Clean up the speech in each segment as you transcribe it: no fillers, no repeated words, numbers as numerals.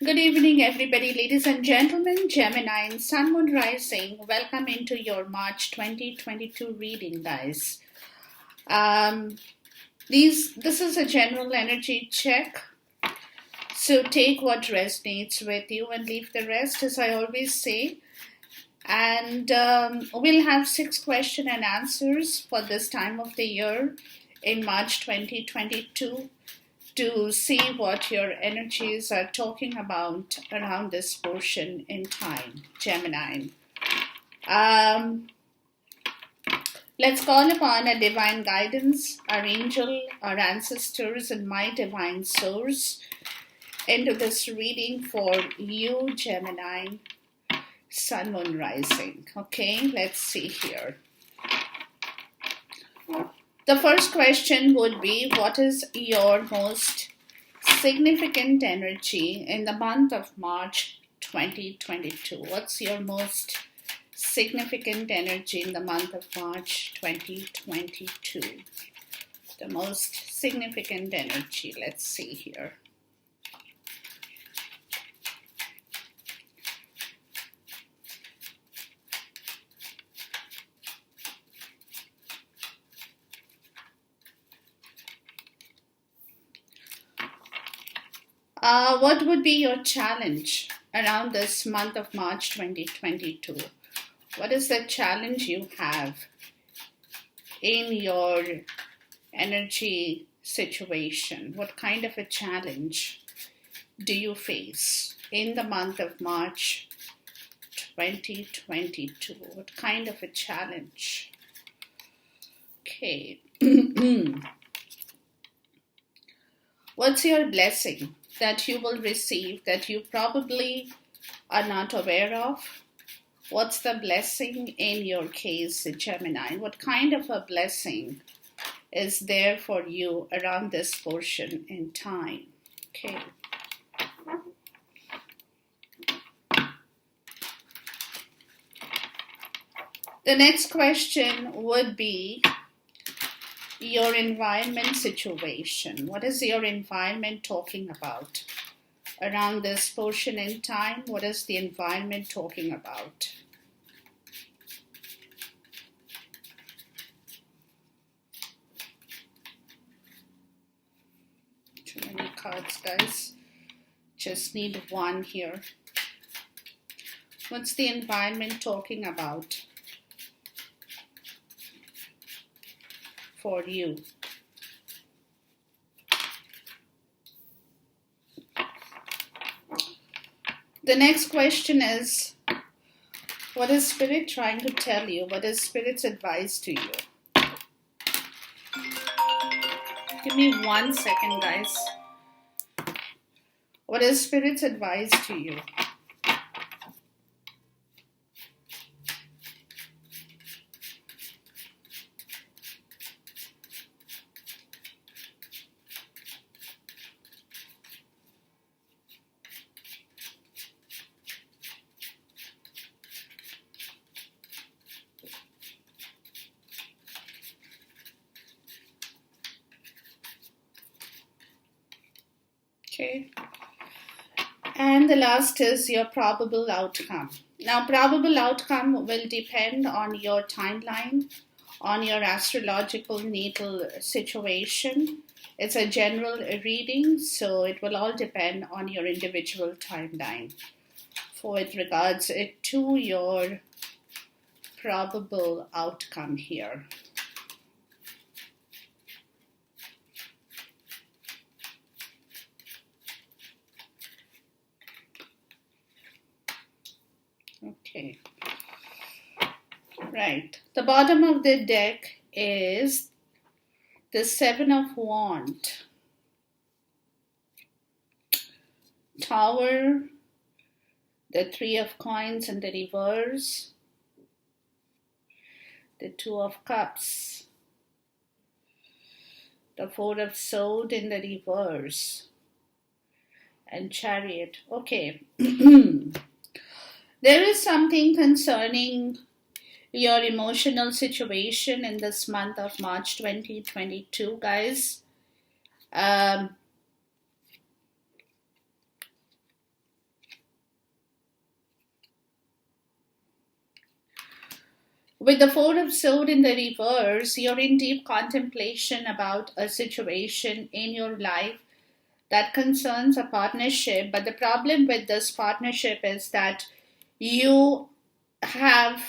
Good evening, everybody, ladies and gentlemen. Gemini and Sun Moon Rising. Welcome into your March 2022 reading, guys. This is a general energy check. So take what resonates with you and leave the rest, as I always say. And we'll have 6 question and answers for this time of the year in March 2022. To see what your energies are talking about around this portion in time, Gemini. Let's call upon a divine guidance, our angel, our ancestors, and my divine source into this reading for you, Gemini, Sun, Moon, Rising. Okay, let's see here. The first question would be, what is your most significant energy in the month of March 2022? What's your most significant energy in the month of March 2022? The most significant energy, let's see here. What would be your challenge around this month of March 2022? What is the challenge you have in your energy situation? What kind of a challenge do you face in the month of March 2022? What kind of a challenge? Okay. What's your blessing that you will receive that you probably are not aware of? What's the blessing in your case, Gemini? What kind of a blessing is there for you around this portion in time? Okay. The next question would be your environment situation. What is your environment talking about around this portion in time? What is the environment talking about? Too many cards, guys. Just need one here. What's the environment talking about for you? The next question is, what is Spirit trying to tell you? What is Spirit's advice to you? Give me 1 second, guys. What is Spirit's advice to you? Okay. And the last is your probable outcome. Now, probable outcome will depend on your timeline, on your astrological natal situation. It's a general reading, so it will all depend on your individual timeline with regards to your probable outcome here. Okay. Right. The bottom of the deck is the 7 of Wands, Tower, the 3 of Coins in the reverse, the 2 of Cups, the 4 of Swords in the reverse, and Chariot. Okay. There is something concerning your emotional situation in this month of March 2022, guys. With the Four of Swords in the reverse, you're in deep contemplation about a situation in your life that concerns a partnership. But the problem with this partnership is that you have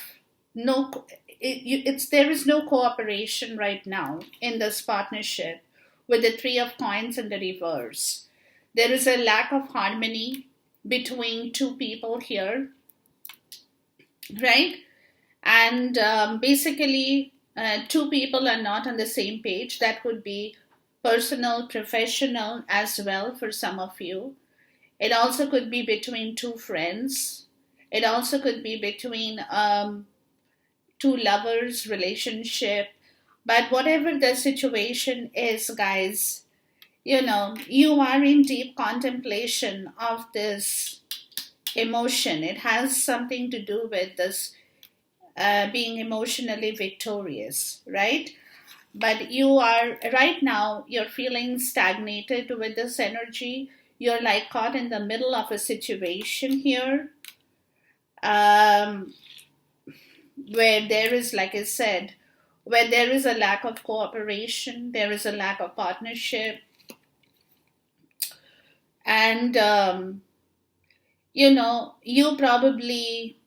no, there is no cooperation right now in this partnership with the Three of Coins in the reverse. There is a lack of harmony between two people here, right? And basically, two people are not on the same page. That could be personal, professional as well for some of you. It also could be between two friends. It also could be between two lovers relationship. But whatever the situation is, guys, you are in deep contemplation of this emotion. It has something to do with this being emotionally victorious, right? But you are right now, you're feeling stagnated with this energy. You're like caught in the middle of a situation here, um, where there is, like I said, where there is a lack of cooperation, there is a lack of partnership, and you probably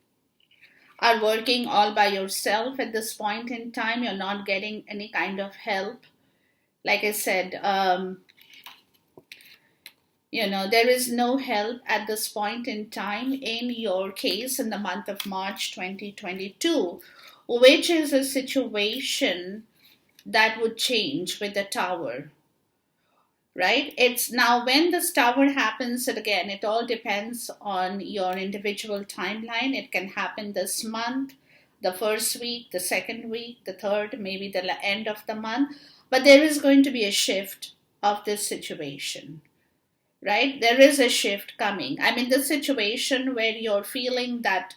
are working all by yourself at this point in time. You're not getting any kind of help. Like I said, there is no help at this point in time in your case in the month of March 2022, which is a situation that would change with the Tower, right? It's now when this Tower happens, and again, it all depends on your individual timeline. It can happen this month, the first week, the second week, the third, maybe the end of the month. But there is going to be a shift of this situation, right? There is a shift coming. I mean, the situation where you're feeling that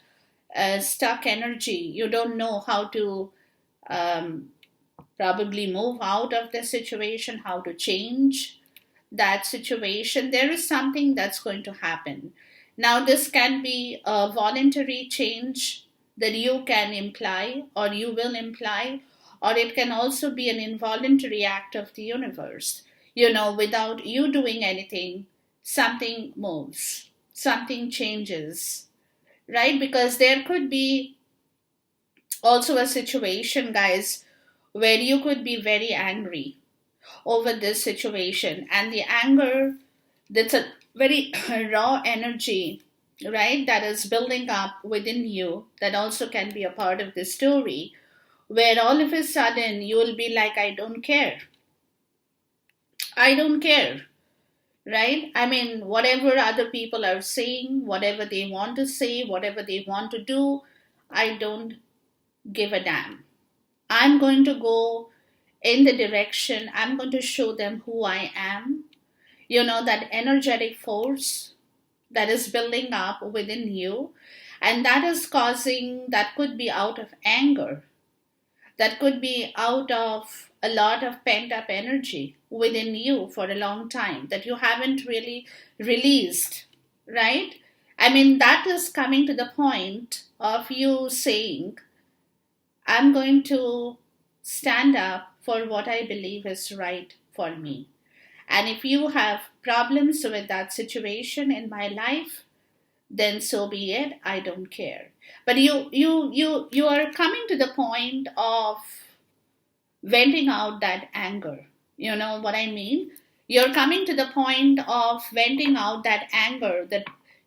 stuck energy, you don't know how to probably move out of the situation, how to change that situation. There is something that's going to happen. Now, this can be a voluntary change that you can imply or you will imply, or it can also be an involuntary act of the universe. Without you doing anything, something moves, something changes, right? Because there could be also a situation, guys, where you could be very angry over this situation, and the anger, that's a very raw energy, right, that is building up within you, that also can be a part of the story, where all of a sudden you will be like, I don't care, right? I mean, whatever other people are saying, whatever they want to say, whatever they want to do, I don't give a damn. I'm going to go in the direction, I'm going to show them who I am. That energetic force that is building up within you, and that could be out of anger, that could be out of a lot of pent up energy within you for a long time that you haven't really released, right? I mean, that is coming to the point of you saying, I'm going to stand up for what I believe is right for me. And if you have problems with that situation in my life, then so be it. I don't care. But you are coming to the point of venting out that anger. You know what I mean? You're coming to the point of venting out that anger. The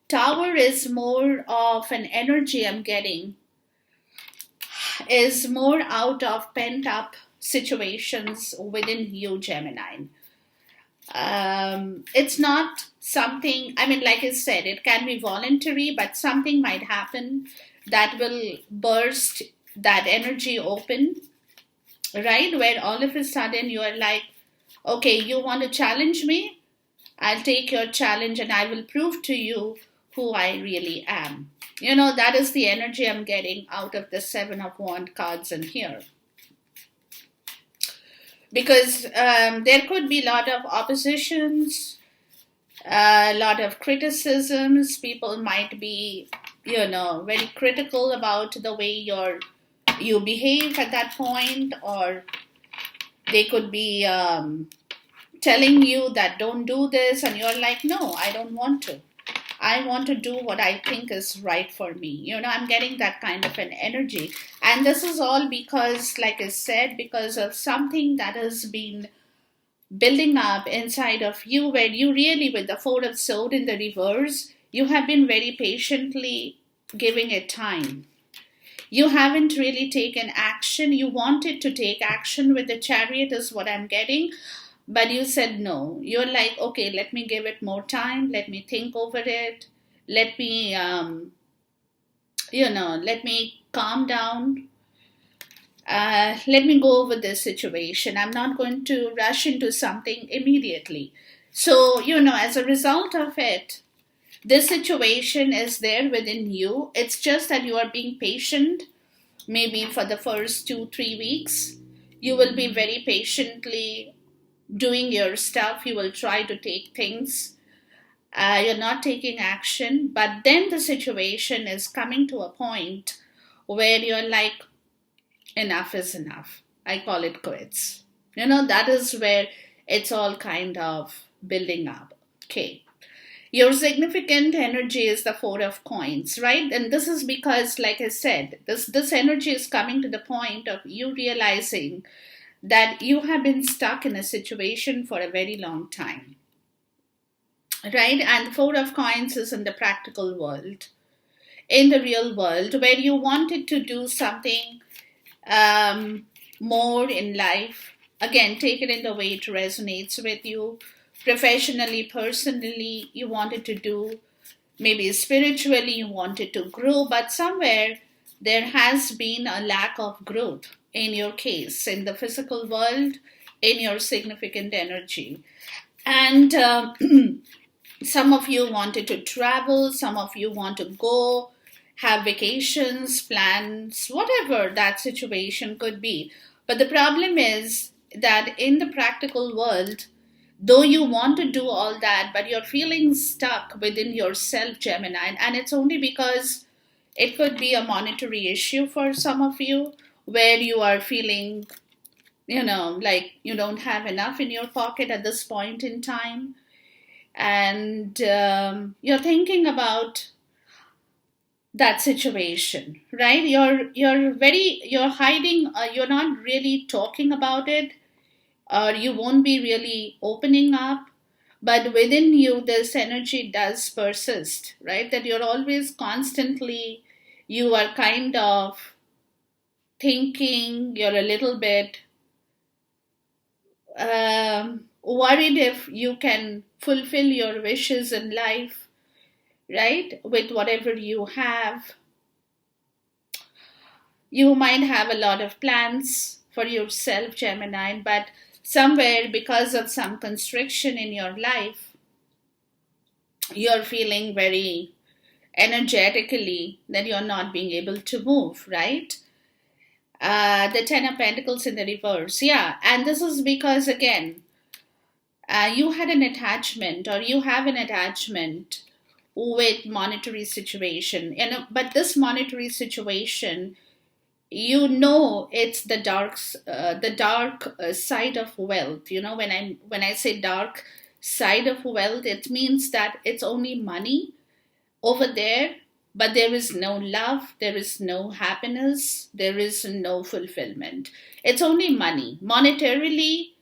Tower is more of an energy I'm getting, is more out of pent up situations within you, Gemini. It's not something, I mean, like I said, it can be voluntary, but something might happen that will burst that energy open, right? Where all of a sudden you are like, okay, you want to challenge me? I'll take your challenge and I will prove to you who I really am. That is the energy I'm getting out of the Seven of Wands cards in here. Because there could be a lot of oppositions, a lot of criticisms. People might be, very critical about the way you're you behave at that point, or they could be telling you that don't do this, and you're like, no, I don't want to. I want to do what I think is right for me. I'm getting that kind of an energy. And this is all because, like I said, because of something that has been building up inside of you, where you really, with the Four of Swords in the reverse, you have been very patiently giving it time. You haven't really taken action. You wanted to take action with the Chariot, is what I'm getting. But you said no. You're like, okay, let me give it more time. Let me think over it. Let me, let me calm down. Let me go over this situation. I'm not going to rush into something immediately. So, as a result of it, this situation is there within you. It's just that you are being patient. Maybe for the first 2-3 weeks, you will be very patiently doing your stuff. You will try to take things. You're not taking action. But then the situation is coming to a point where you're like, enough is enough. I call it quits. That is where it's all kind of building up. Okay. Your significant energy is the Four of Coins, right? And this is because, like I said, this energy is coming to the point of you realizing that you have been stuck in a situation for a very long time, right? And the Four of Coins is in the practical world, in the real world, where you wanted to do something more in life. Again, take it in the way it resonates with you. Professionally, personally, you wanted to do, maybe spiritually, you wanted to grow, but somewhere there has been a lack of growth in your case, in the physical world, in your significant energy. And some of you wanted to travel, some of you want to go, have vacations, plans, whatever that situation could be. But the problem is that in the practical world, though you want to do all that, but you're feeling stuck within yourself, Gemini, and it's only because it could be a monetary issue for some of you, where you are feeling, like you don't have enough in your pocket at this point in time. And you're thinking about that situation, right? You're hiding, you're not really talking about it, or you won't be really opening up. But within you, this energy does persist, right? That you're always constantly, you are kind of thinking, you're a little bit worried if you can fulfill your wishes in life, right? With whatever you have. You might have a lot of plans for yourself, Gemini, but somewhere, because of some constriction in your life, you're feeling very energetically that you're not being able to move, right? The Ten of Pentacles in the reverse. Yeah, and this is because, again, you had an attachment, or you have an attachment with monetary situation. But this monetary situation, it's the dark side of wealth. When I say dark side of wealth, it means that it's only money over there, but there is no love, there is no happiness, there is no fulfillment. It's only money. Monetarily,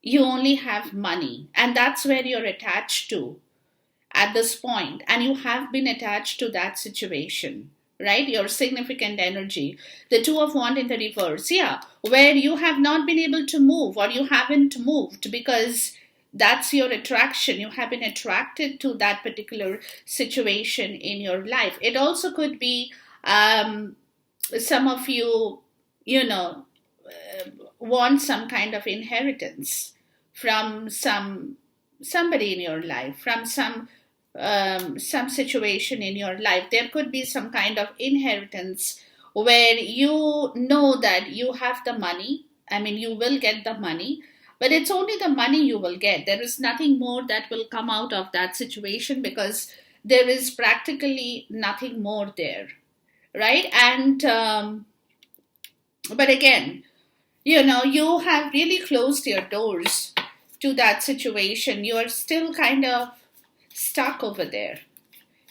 you only have money, and that's where you're attached to at this point, and you have been attached to that situation, right? Your significant energy. The Two of Wands in the reverse, yeah, where you have not been able to move, or you haven't moved because that's your attraction. You have been attracted to that particular situation in your life. It also could be some of you, want some kind of inheritance from somebody in your life, from some situation in your life. There could be some kind of inheritance where you know that you have the money. I mean, you will get the money, but it's only the money you will get. There is nothing more that will come out of that situation, because there is practically nothing more there, right? And But again, you have really closed your doors to that situation. You're still kind of stuck over there.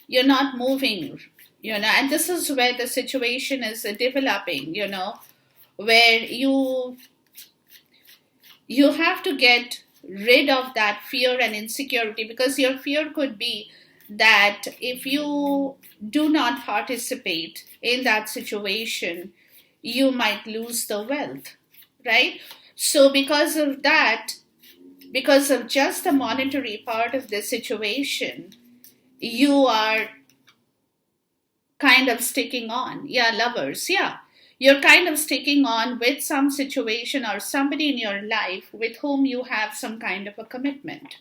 You're not moving, and this is where the situation is developing, where you have to get rid of that fear and insecurity, because your fear could be that if you do not participate in that situation, you might lose the wealth, right? So because of that, because of just the monetary part of the situation, you are kind of sticking on. Yeah, lovers, yeah. You're kind of sticking on with some situation or somebody in your life with whom you have some kind of a commitment,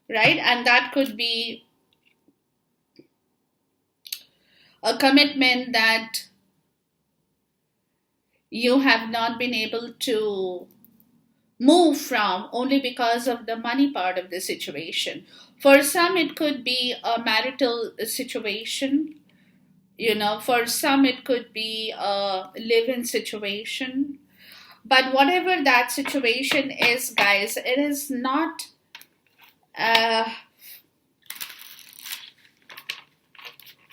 right? And that could be a commitment that you have not been able to move from only because of the money part of the situation. For some, it could be a marital situation. For some, it could be a live in situation. But whatever that situation is, guys, it is not, uh,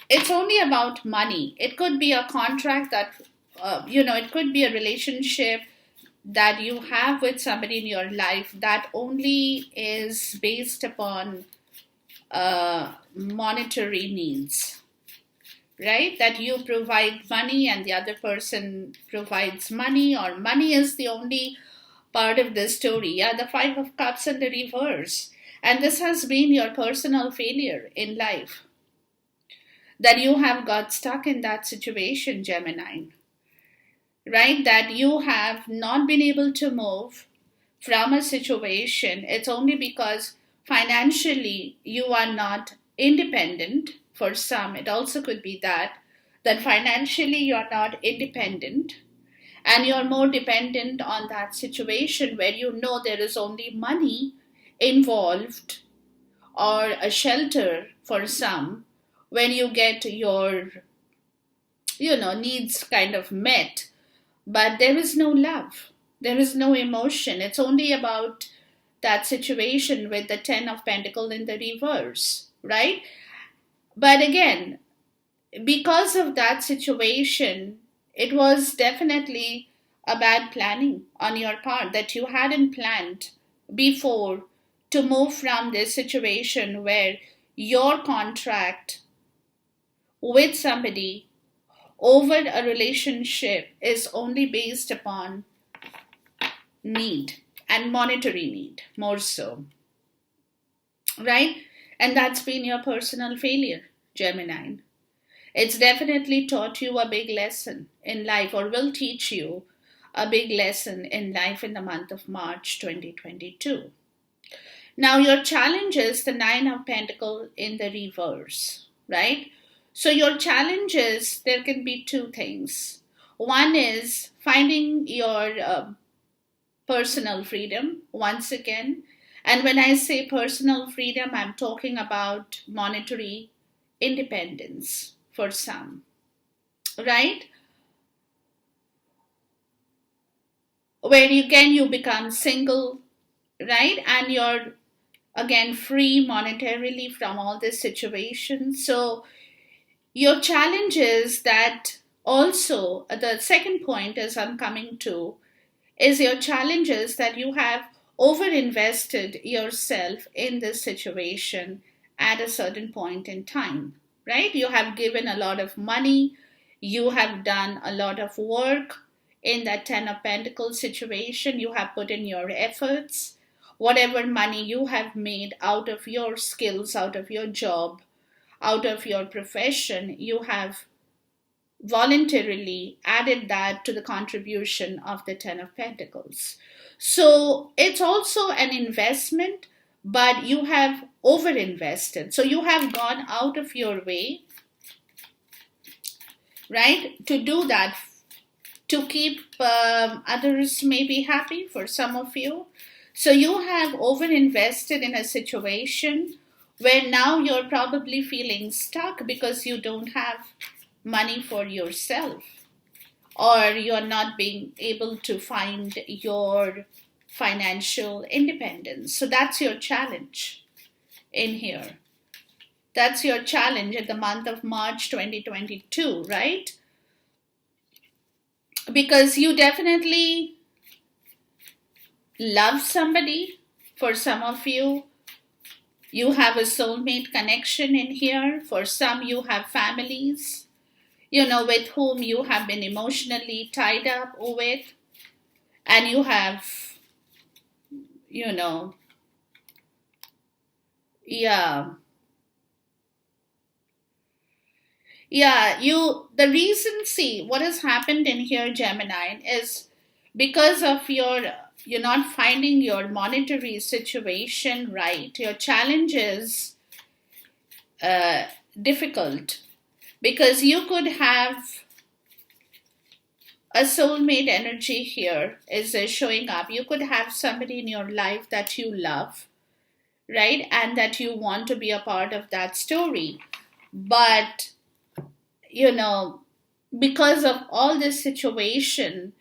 it's only about money. It could be a contract that, it could be a relationship that you have with somebody in your life that only is based upon monetary needs, right? That you provide money and the other person provides money, or money is the only part of the story. Yeah, the Five of Cups in the reverse. And this has been your personal failure in life, that you have got stuck in that situation, Gemini, right? That you have not been able to move from a situation. It's only because financially you are not independent. For some, it also could be that financially you are not independent, and you're more dependent on that situation where there is only money involved, or a shelter for some, when you get your needs kind of met, but there is no love, there is no emotion. It's only about that situation with the 10 of Pentacles in the reverse, right? But again, because of that situation, it was definitely a bad planning on your part, that you hadn't planned before to move from this situation where your contract with somebody over a relationship is only based upon need, and monetary need more so, right? And that's been your personal failure, Gemini. It's definitely taught you a big lesson in life, or will teach you a big lesson in life in the month of March 2022. Now, your challenge is the Nine of Pentacles in the reverse, right? So, your challenge is, there can be two things. One is finding your personal freedom once again. And when I say personal freedom, I'm talking about monetary independence for some, right? Where you become single, right? And you're again free monetarily from all this situation. So your challenge is that, also the second point as I'm coming to, is your challenge is that you have overinvested yourself in this situation at a certain point in time, right? You have given a lot of money, you have done a lot of work in that 10 of Pentacles situation, you have put in your efforts, whatever money you have made out of your skills, out of your job, out of your profession, you have voluntarily added that to the contribution of the 10 of Pentacles. So it's also an investment, but you have overinvested. So you have gone out of your way, right, to do that, to keep others maybe happy for some of you. So you have overinvested in a situation where now you're probably feeling stuck because you don't have money for yourself, or you're not being able to find your financial independence. So that's your challenge in here. That's your challenge in the month of March 2022, right? Because you definitely love somebody. For some of you, you have a soulmate connection in here. For some, you have families, with whom you have been emotionally tied up with, and you have, yeah, the reason, see, what has happened in here, Gemini, is because of you're not finding your monetary situation right. Your challenge is difficult because you could have a soulmate energy here is showing up. You could have somebody in your life that you love, right? And that you want to be a part of that story. But, because of all this situation,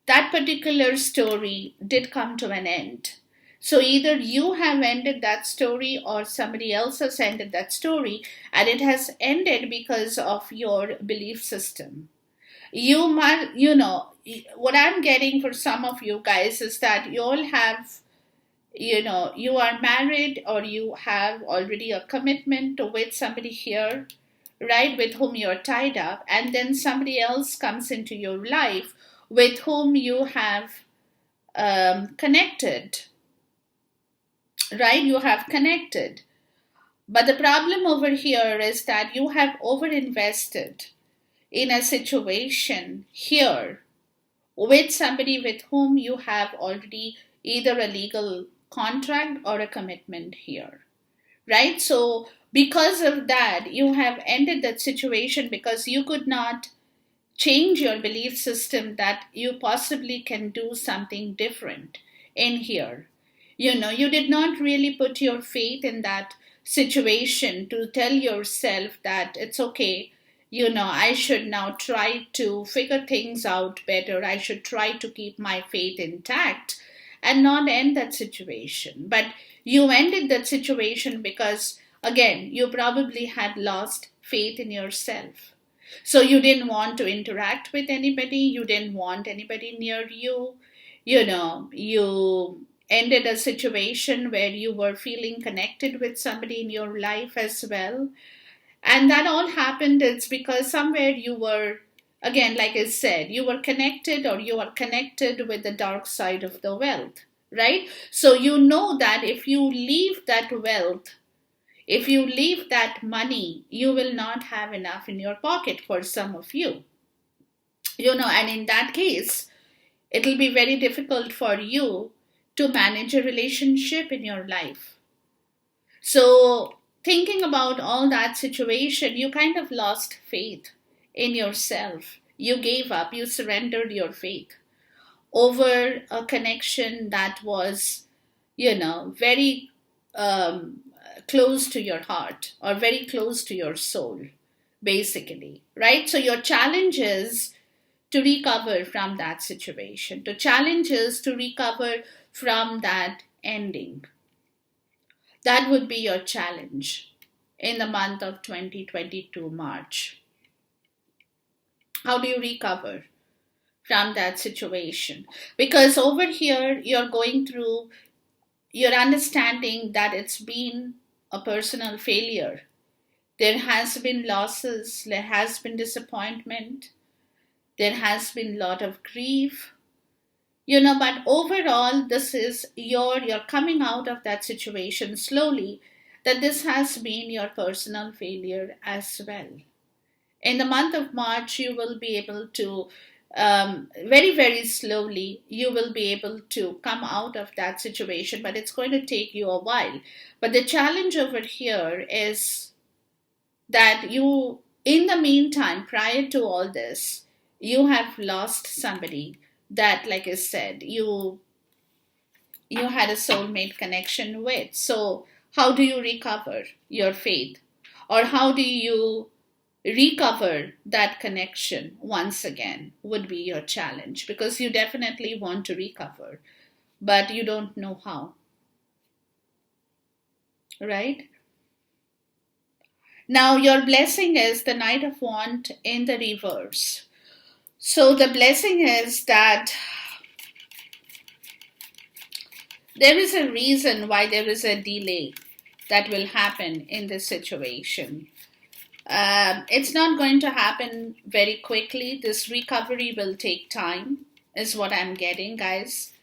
that particular story did come to an end. So either you have ended that story or somebody else has ended that story, and it has ended because of your belief system. You might, what I'm getting for some of you guys is that you all have, you are married or you have already a commitment with somebody here, right, with whom you're tied up, and then somebody else comes into your life with whom you have connected, right? You have connected. But the problem over here is that you have overinvested in a situation here with somebody with whom you have already either a legal contract or a commitment here, right? So because of that, you have ended that situation because you could not change your belief system that you possibly can do something different in here. You did not really put your faith in that situation to tell yourself that it's okay. I should now try to figure things out better. I should try to keep my faith intact and not end that situation. But you ended that situation because, again, you probably had lost faith in yourself. So you didn't want to interact with anybody. You didn't want anybody near you. You ended a situation where you were feeling connected with somebody in your life as well. And that all happened, it's because somewhere you were, again, like I said, you were connected or you are connected with the dark side of the wealth, right? So you know that if you leave that wealth, if you leave that money, you will not have enough in your pocket for some of you. And in that case, it'll be very difficult for you to manage a relationship in your life. So, thinking about all that situation, you kind of lost faith in yourself. You gave up, you surrendered your faith over a connection that was, very close to your heart or very close to your soul, basically, right? So, your challenge is to recover from that situation. The challenge is to recover from that ending. That would be your challenge in the month of 2022 March. How do you recover from that situation? Because over here, you're understanding that it's been a personal failure. There has been losses, there has been disappointment, there has been a lot of grief. But overall, this is you're coming out of that situation slowly, that this has been your personal failure as well. In the month of March, you will be able to, very, very slowly, you will be able to come out of that situation, but it's going to take you a while. But the challenge over here is that in the meantime, prior to all this, you have lost somebody that, like I said, you had a soulmate connection with. So how do you recover your faith? Or how do you recover that connection once again would be your challenge, because you definitely want to recover, but you don't know how, right? Now, your blessing is the Knight of Wands in the reverse. So, the blessing is that there is a reason why there is a delay that will happen in this situation. It's not going to happen very quickly. This recovery will take time, is what I'm getting, guys.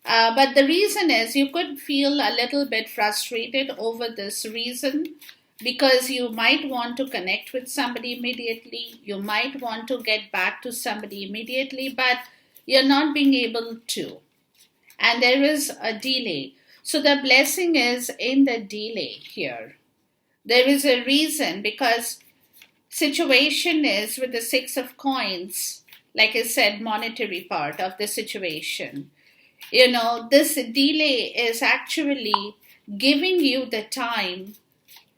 But the reason is you could feel a little bit frustrated over this reason, because you might want to connect with somebody immediately. You might want to get back to somebody immediately, but you're not being able to. And there is a delay. So the blessing is in the delay here. There is a reason, because situation is with the Six of Coins, like I said, monetary part of the situation. This delay is actually giving you the time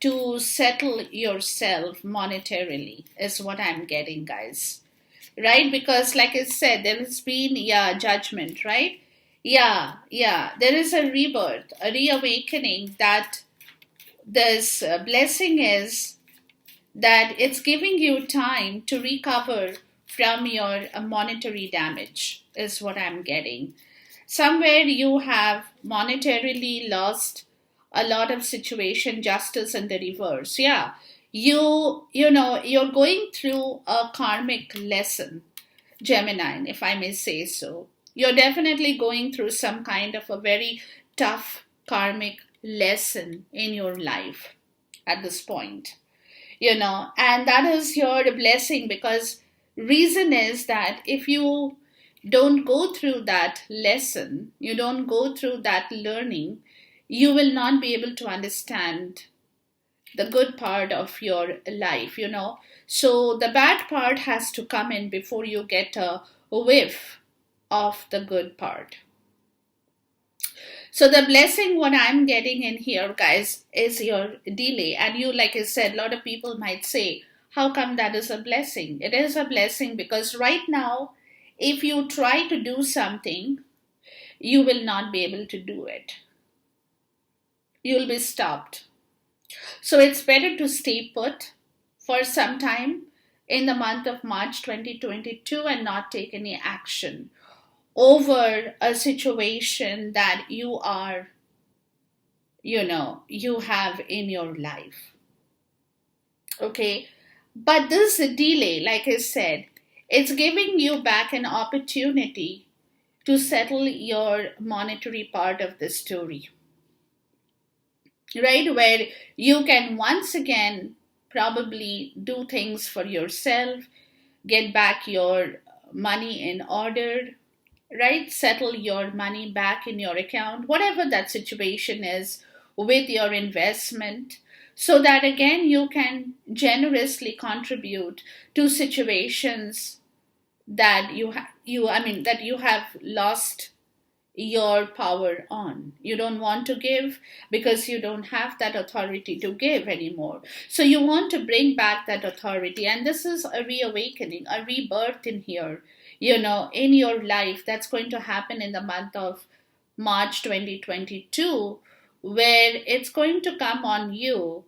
to settle yourself monetarily, is what I'm getting, guys. Right? Because like I said, there has been, judgment, right? Yeah. There is a rebirth, a reawakening, that this blessing is that it's giving you time to recover from your monetary damage, is what I'm getting. Somewhere you have monetarily lost a lot of situation, justice in the reverse. Yeah, you're going through a karmic lesson, Gemini, if I may say so. You're definitely going through some kind of a very tough karmic lesson in your life at this point. And that is your blessing, because reason is that if you don't go through that lesson, you don't go through that learning, you will not be able to understand the good part of your life. So the bad part has to come in before you get a whiff of the good part. So the blessing, what I'm getting in here, guys, is your delay. And you, like I said, a lot of people might say, how come that is a blessing? It is a blessing because right now, if you try to do something, you will not be able to do it. You'll be stopped. So it's better to stay put for some time in the month of March 2022 and not take any action over a situation that you have in your life. Okay. But this delay, like I said, it's giving you back an opportunity to settle your monetary part of the story. Right? Where you can once again probably do things for yourself, get back your money in order, right? Settle your money back in your account, whatever that situation is with your investment, so that again you can generously contribute to situations that you have lost your power on. You don't want to give because you don't have that authority to give anymore. So you want to bring back that authority. And this is a reawakening, a rebirth in here, in your life that's going to happen in the month of March 2022, where it's going to come on you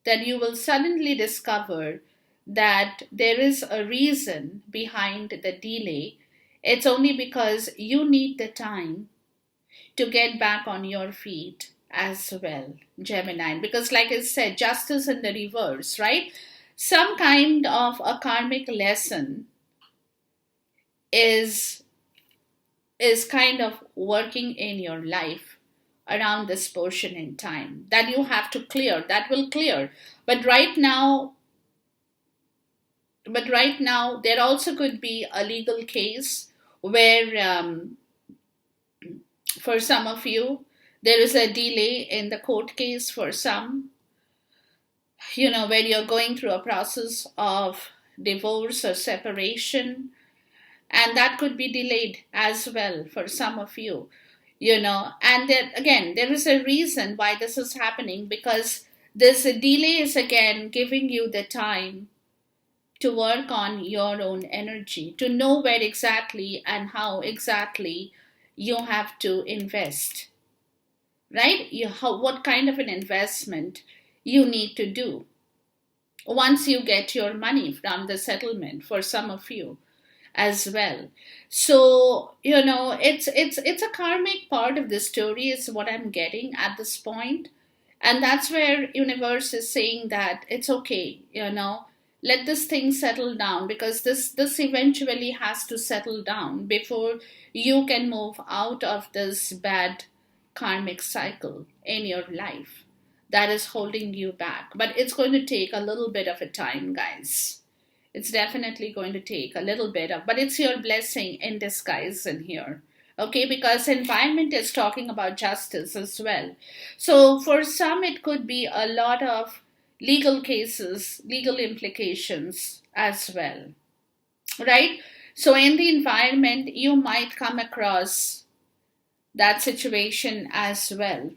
that you will suddenly discover that there is a reason behind the delay. It's only because you need the time to get back on your feet as well, Gemini. Because like I said, justice in the reverse, right? Some kind of a karmic lesson is kind of working in your life around this portion in time that you have to clear, that will clear. But right now, there also could be a legal case where for some of you, there is a delay in the court case for some, where you're going through a process of divorce or separation, and that could be delayed as well for some of you, and then again, there is a reason why this is happening, because this delay is again giving you the time to work on your own energy, to know where exactly and how exactly you have to invest, right? What kind of an investment you need to do once you get your money from the settlement, for some of you as well. So it's a karmic part of the story is what I'm getting at this point. And that's where universe is saying that it's okay, let this thing settle down, because this eventually has to settle down before you can move out of this bad karmic cycle in your life that is holding you back. But it's going to take a little bit of a time, guys. It's definitely going to take a little bit of, but it's your blessing in disguise in here. Okay, because environment is talking about justice as well. So for some, it could be a lot of legal cases, legal implications as well, right? So in the environment, you might come across that situation as well.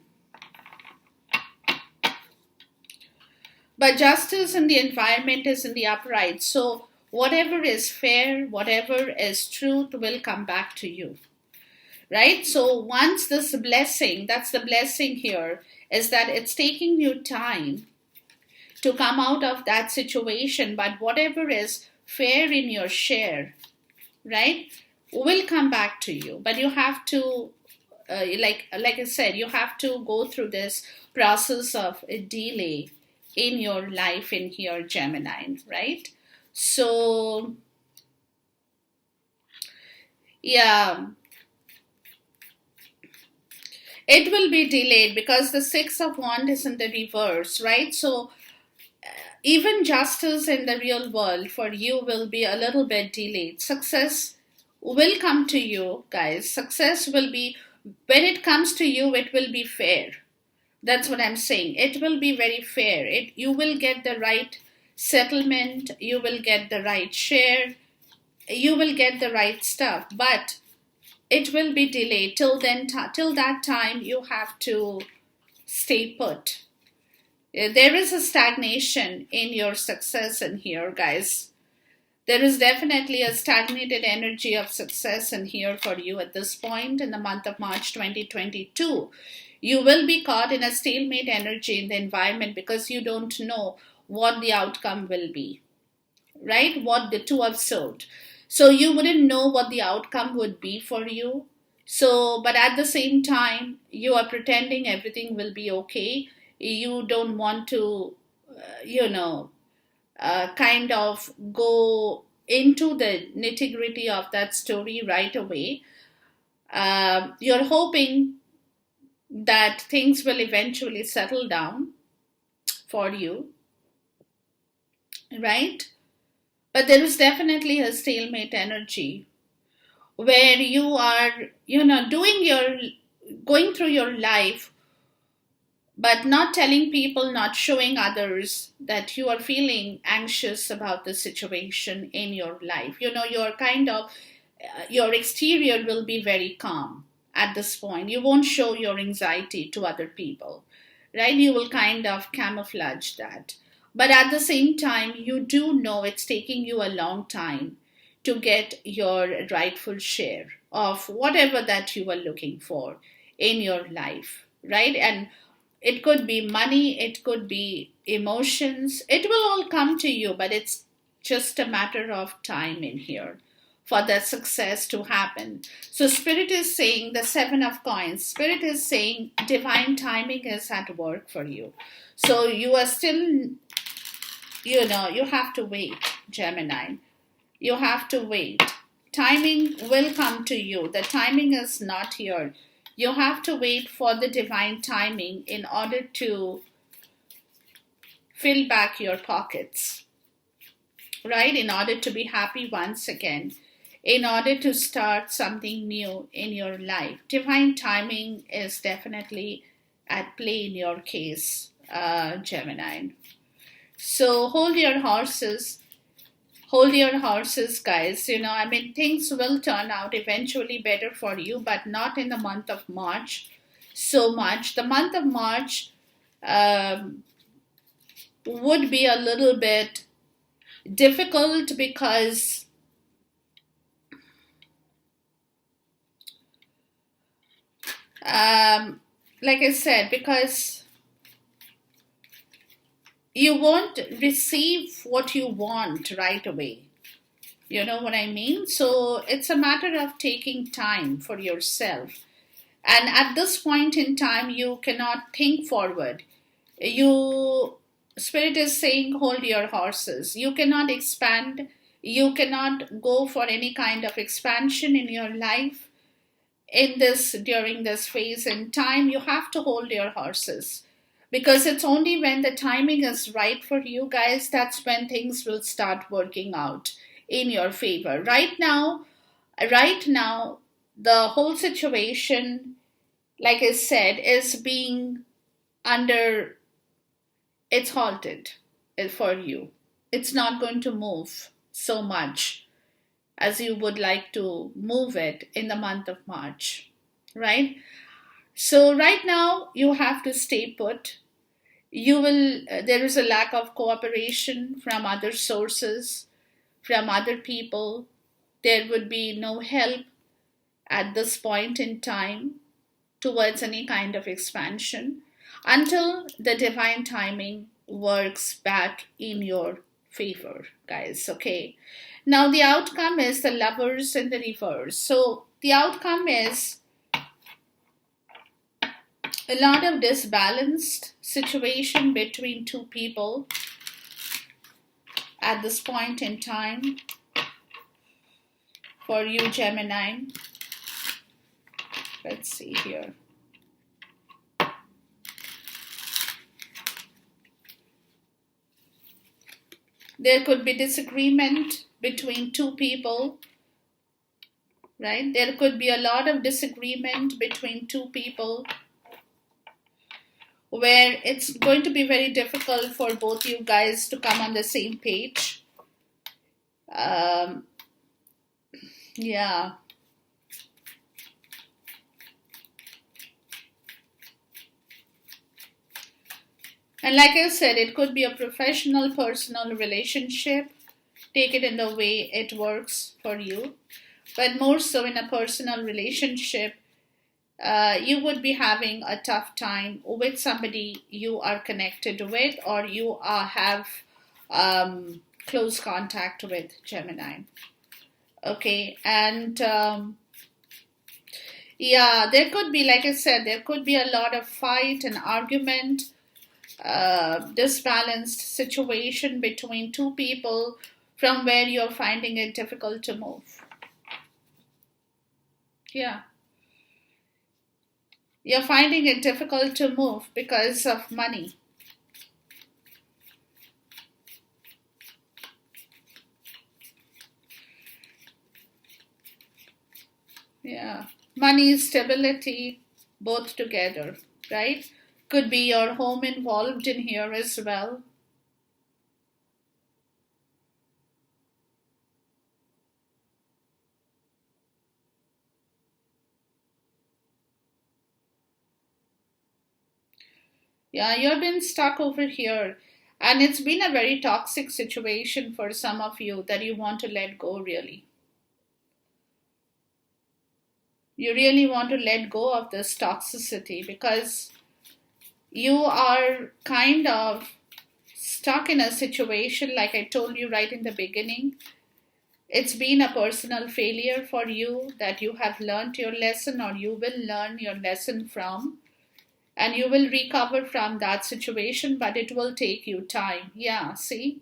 But justice in the environment is in the upright. So whatever is fair, whatever is truth will come back to you. Right? So once this blessing, that's the blessing here, is that it's taking you time to come out of that situation. But whatever is fair in your share, right, will come back to you. But you have to, like I said, you have to go through this process of a delay in your life in here, Gemini, right? So yeah, it will be delayed because the Six of Wands is in the reverse, right? So even justice in the real world for you will be a little bit delayed. Success will come to you, guys. Success will be, when it comes to you, it will be fair. That's what I'm saying. It will be very fair. You will get the right settlement. You will get the right share. You will get the right stuff. But it will be delayed. Till then, till that time, you have to stay put. There is a stagnation in your success in here, guys. There is definitely a stagnated energy of success in here for you at this point in the month of March 2022. You will be caught in a stalemate energy in the environment because you don't know what the outcome will be, right? What the Two of Swords. So you wouldn't know what the outcome would be for you. So, but at the same time, you are pretending everything will be okay. You don't want to, kind of go into the nitty gritty of that story right away. You're hoping that things will eventually settle down for you, right? But there is definitely a stalemate energy where you are, going through your life, but not telling people, not showing others that you are feeling anxious about the situation in your life. You're kind of, your exterior will be very calm at this point. You won't show your anxiety to other people, right? You will kind of camouflage that. But at the same time, you do know it's taking you a long time to get your rightful share of whatever that you are looking for in your life, right? And it could be money, it could be emotions. It will all come to you, but it's just a matter of time in here for that success to happen. So Spirit is saying the Seven of Coins. Spirit is saying divine timing is at work for you. So you are still, you have to wait, Gemini. You have to wait. Timing will come to you. The timing is not here. You have to wait for the divine timing in order to fill back your pockets, right? In order to be happy once again, in order to start something new in your life. Divine timing is definitely at play in your case, Gemini. So hold your horses. Hold your horses, guys. Things will turn out eventually better for you, but not in the month of March so much. The month of March would be a little bit Difficult because like I said, because you won't receive what you want right away. You know what I mean? So it's a matter of taking time for yourself. And at this point in time, you cannot think forward. You, Spirit is saying, hold your horses. You cannot expand. You cannot go for any kind of expansion in your life in this during this phase in time. You have to hold your horses, because it's only when the timing is right for you guys, that's when things will start working out in your favor. Right now the whole situation, like I said, is being under, it's halted for you. It's not going to move so much as you would like to move it in the month of March, right? So right now you have to stay put. You will there is a lack of cooperation from other sources, from other people. There would be no help at this point in time towards any kind of expansion until the divine timing works back in your favor, guys. Okay. Now, the outcome is the lovers in the reverse. So, the outcome is a lot of disbalanced situation between two people at this point in time for you, Gemini. Let's see here. There could be disagreement between two people, right? There could be a lot of disagreement between two people where it's going to be very difficult for both you guys to come on the same page. Yeah. And like I said, it could be a professional, personal relationship. Take it in the way it works for you. But more so in a personal relationship, you would be having a tough time with somebody you are connected with, or you have close contact with, Gemini. Okay, and yeah, there could be, like I said, there could be a lot of fight and argument, disbalanced situation between two people from where you're finding it difficult to move. Yeah. You're finding it difficult to move because of money. Yeah. Money, stability, both together, right? Could be your home involved in here as well. Yeah, you've been stuck over here. And it's been a very toxic situation for some of you that you want to let go, really. You really want to let go of this toxicity because you are kind of stuck in a situation, like I told you right in the beginning. It's been a personal failure for you that you have learned your lesson, or you will learn your lesson from, and you will recover from that situation, but it will take you time. Yeah, see?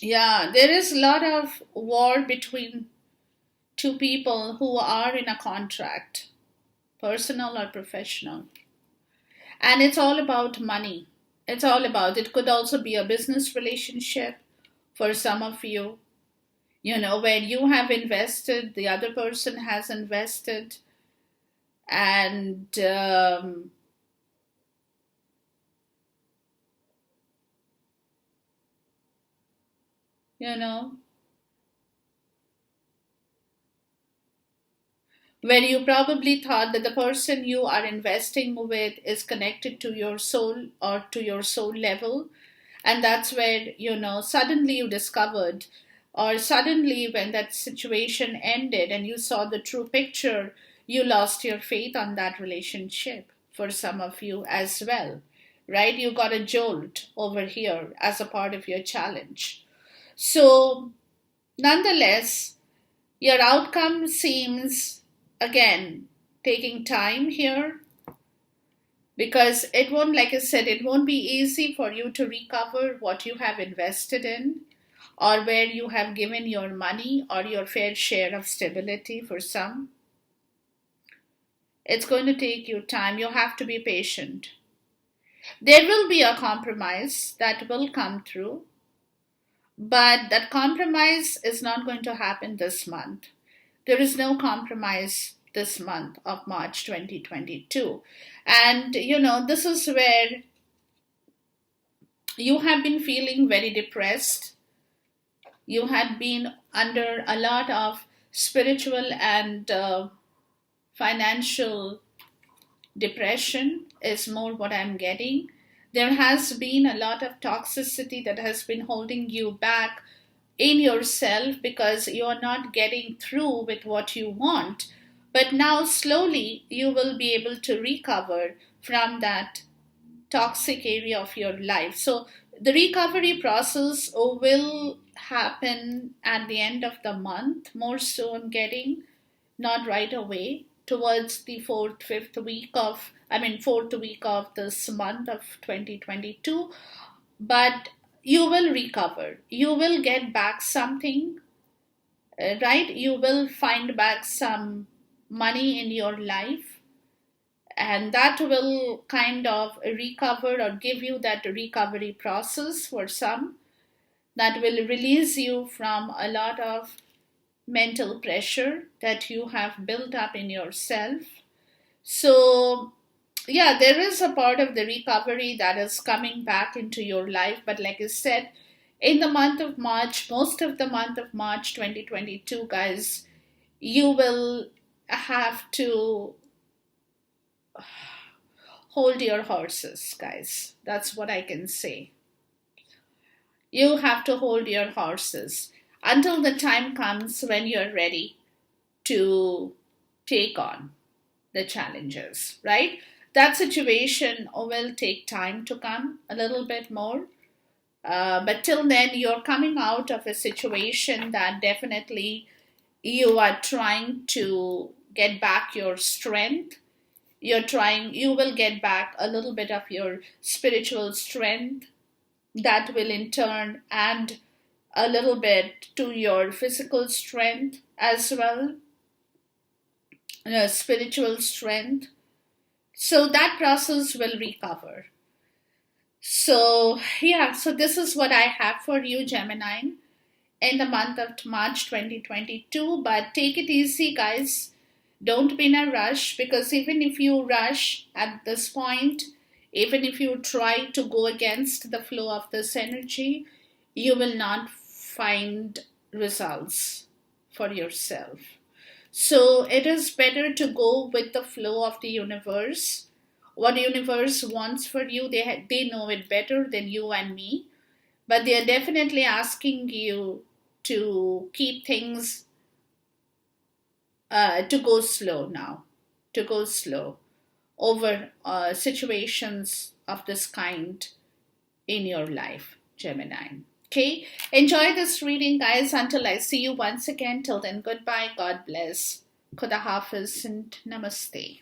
Yeah, there is a lot of war between two people who are in a contract, personal or professional. And it's all about money. It could also be a business relationship for some of you, where you have invested, the other person has invested, and where you probably thought that the person you are investing with is connected to your soul or to your soul level, And that's where, suddenly you discovered, or suddenly when that situation ended and you saw the true picture, you lost your faith on that relationship, for some of you as well, right? You got a jolt over here as a part of your challenge. So, nonetheless, your outcome seems, again, taking time here, because it won't, like I said, it won't be easy for you to recover what you have invested in, or where you have given your money or your fair share of stability. For some, it's going to take you time. You have to be patient. There will be a compromise that will come through, but that compromise is not going to happen this month. There is no compromise this month of March 2022. And, this is where you have been feeling very depressed. You had been under a lot of spiritual and financial depression, is more what I'm getting. There has been a lot of toxicity that has been holding you back in yourself, because you're not getting through with what you want. But now, slowly, you will be able to recover from that toxic area of your life. So, the recovery process will happen at the end of the month, more so I'm getting, not right away, towards the fourth week of this month of 2022. But you will recover. You will get back something, right? You will find back some money in your life, and that will kind of recover or give you that recovery process for some, that will release you from a lot of mental pressure that you have built up in yourself. So, yeah, there is a part of the recovery that is coming back into your life. But like I said, in the month of March, most of the month of March 2022, guys, you will have to hold your horses, guys. That's what I can say. You have to hold your horses until the time comes when you're ready to take on the challenges, right? That situation will take time to come a little bit more. But till then, you're coming out of a situation that definitely you are trying to get back your strength. You will get back a little bit of your spiritual strength, that will in turn add a little bit to your physical strength as well, spiritual strength. So that process will recover. So, yeah, so this is what I have for you, Gemini, in the month of March 2022. But take it easy, guys. Don't be in a rush, because even if you rush at this point, even if you try to go against the flow of this energy, you will not find results for yourself. So it is better to go with the flow of the universe. What the universe wants for you, they know it better than you and me. But they are definitely asking you to keep things, to go slow now, to go slow over situations of this kind in your life, Gemini. Okay, enjoy this reading, guys. Until I see you once again, till then, goodbye, God bless, Khuda Hafiz, and Namaste.